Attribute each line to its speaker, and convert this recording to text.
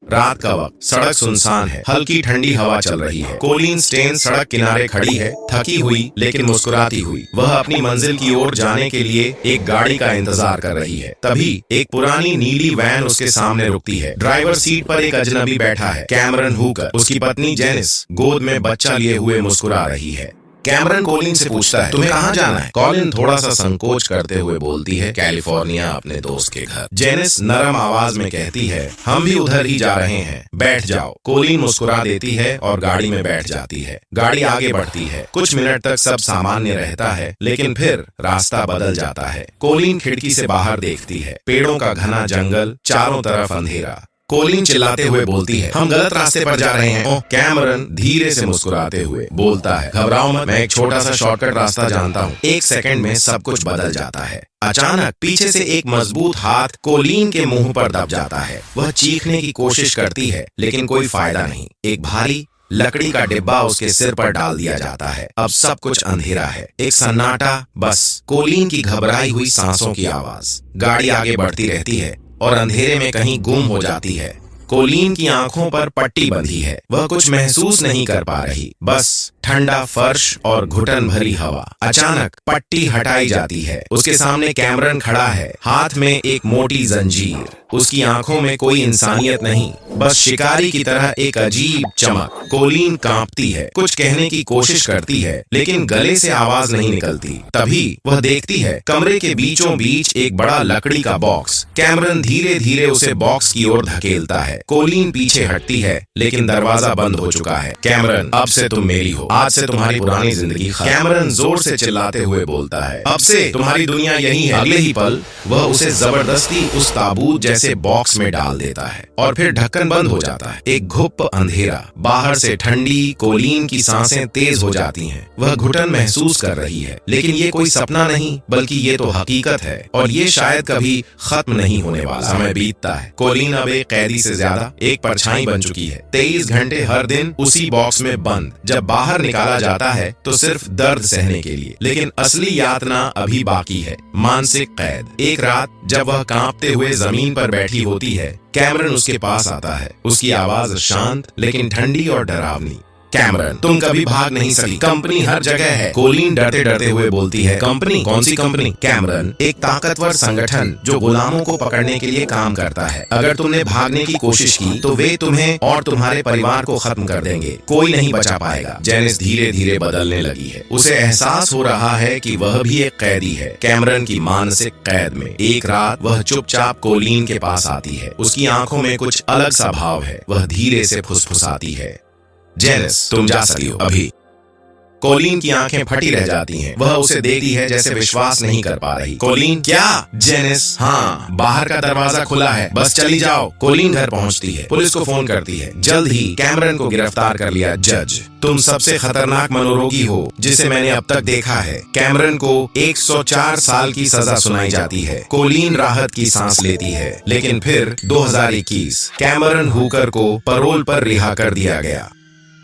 Speaker 1: रात का वक्त, सड़क सुनसान है, हल्की ठंडी हवा चल रही है। कोलिन स्टेन सड़क किनारे खड़ी है, थकी हुई लेकिन मुस्कुराती हुई। वह अपनी मंजिल की ओर जाने के लिए एक गाड़ी का इंतजार कर रही है। तभी एक पुरानी नीली वैन उसके सामने रुकती है। ड्राइवर सीट पर एक अजनबी बैठा है, कैमरन हुकर। उसकी पत्नी जेनिस गोद में बच्चा लिए हुए मुस्कुरा रही है। कैमरन कोलिन से पूछता है, तुम्हें कहाँ जाना है? कोलिन थोड़ा सा संकोच करते हुए बोलती है, कैलिफोर्निया, अपने दोस्त के घर। जेनिस नरम आवाज में कहती है, हम भी उधर ही जा रहे हैं, बैठ जाओ। कोलिन मुस्कुरा देती है और गाड़ी में बैठ जाती है। गाड़ी आगे बढ़ती है। कुछ मिनट तक सब सामान्य रहता है, लेकिन फिर रास्ता बदल जाता है। कोलिन खिड़की से बाहर देखती है, पेड़ों का घना जंगल, चारों तरफ अंधेरा। कोलिन चिल्लाते हुए बोलती है, हम गलत रास्ते पर जा रहे हैं। ओह, कैमरन धीरे से मुस्कुराते हुए बोलता है, घबराओ मत, मैं एक छोटा सा शॉर्टकट रास्ता जानता हूँ। एक सेकंड में सब कुछ बदल जाता है। अचानक पीछे से एक मजबूत हाथ कोलिन के मुंह पर दब जाता है। वह चीखने की कोशिश करती है, लेकिन कोई फायदा नहीं। एक भारी लकड़ी का डिब्बा उसके सिर पर डाल दिया जाता है। अब सब कुछ अंधेरा है, एक सन्नाटा, बस कोलिन की घबराई हुई सांसों की आवाज। गाड़ी आगे बढ़ती रहती है और अंधेरे में कहीं गुम हो जाती है। कोलिन की आंखों पर पट्टी बंधी है। वह कुछ महसूस नहीं कर पा रही, बस ठंडा फर्श और घुटन भरी हवा। अचानक पट्टी हटाई जाती है। उसके सामने कैमरन खड़ा है, हाथ में एक मोटी जंजीर। उसकी आंखों में कोई इंसानियत नहीं, बस शिकारी की तरह एक अजीब चमक। कोलिन कांपती है, कुछ कहने की कोशिश करती है, लेकिन गले से आवाज नहीं निकलती। तभी वह देखती है, कमरे के बीचों बीच एक बड़ा लकड़ी का बॉक्स। कैमरन धीरे धीरे उसे बॉक्स की ओर धकेलता है। कोलिन पीछे हटती है, लेकिन दरवाजा बंद हो चुका है। कैमरन, अब से तुम मेरी हो, आज से तुम्हारी पुरानी जिंदगी खत्म। कैमरन जोर से चिल्लाते हुए बोलता है, अब से तुम्हारी दुनिया यही है। अगले ही पल वह उसे जबरदस्ती उस ताबूत जैसे बॉक्स में डाल देता है और फिर ढक्कन बंद हो जाता है। एक घुप अंधेरा, बाहर से ठंडी। कोलिन की सांसें तेज हो जाती हैं। वह घुटन महसूस कर रही है, लेकिन ये कोई सपना नहीं, बल्कि ये तो हकीकत है, और ये शायद कभी खत्म नहीं होने वाला। समय बीतता है। कोलिन अब एक कैदी से ज्यादा एक परछाई बन चुकी है। 23 घंटे हर दिन उसी बॉक्स में बंद। जब बाहर निकाला जाता है तो सिर्फ दर्द सहने के लिए, लेकिन असली यातना अभी बाकी है, मानसिक कैद। एक रात जब वह कांपते हुए जमीन पर बैठी होती है, कैमरन उसके पास आता है। उसकी आवाज शांत लेकिन ठंडी और डरावनी। कैमरन, तुम कभी भाग नहीं सकती, कंपनी हर जगह है। कोलिन डरते डरते हुए बोलती है, कंपनी? कौन सी कंपनी? कैमरन, एक ताकतवर संगठन जो गुलामों को पकड़ने के लिए काम करता है। अगर तुमने भागने की कोशिश की तो वे तुम्हें और तुम्हारे परिवार को खत्म कर देंगे, कोई नहीं बचा पाएगा। जेनिस धीरे धीरे बदलने लगी है। उसे एहसास हो रहा है कि वह भी एक कैदी है, कैमरन की मानसिक कैद में। एक रात वह चुपचाप कोलिन के पास आती है। उसकी आंखों में कुछ अलग सा भाव है। वह धीरे से फुसफुसाती है, जेनिस, तुम जा सकती हो अभी। कोलिन की आंखें फटी रह जाती हैं। वह उसे देखती है जैसे विश्वास नहीं कर पा रही। कोलिन, क्या? जेनिस, हाँ, बाहर का दरवाजा खुला है, बस चली जाओ। कोलिन घर पहुंचती है, पुलिस को फोन करती है। जल्द ही कैमरन को गिरफ्तार कर लिया। जज, तुम सबसे खतरनाक मनोरोगी हो जिसे मैंने अब तक देखा है। कैमरन को 104 साल की सजा सुनाई जाती है। कोलिन राहत की सांस लेती है, लेकिन फिर 2021 कैमरन हुकर को पैरोल पर रिहा कर दिया गया।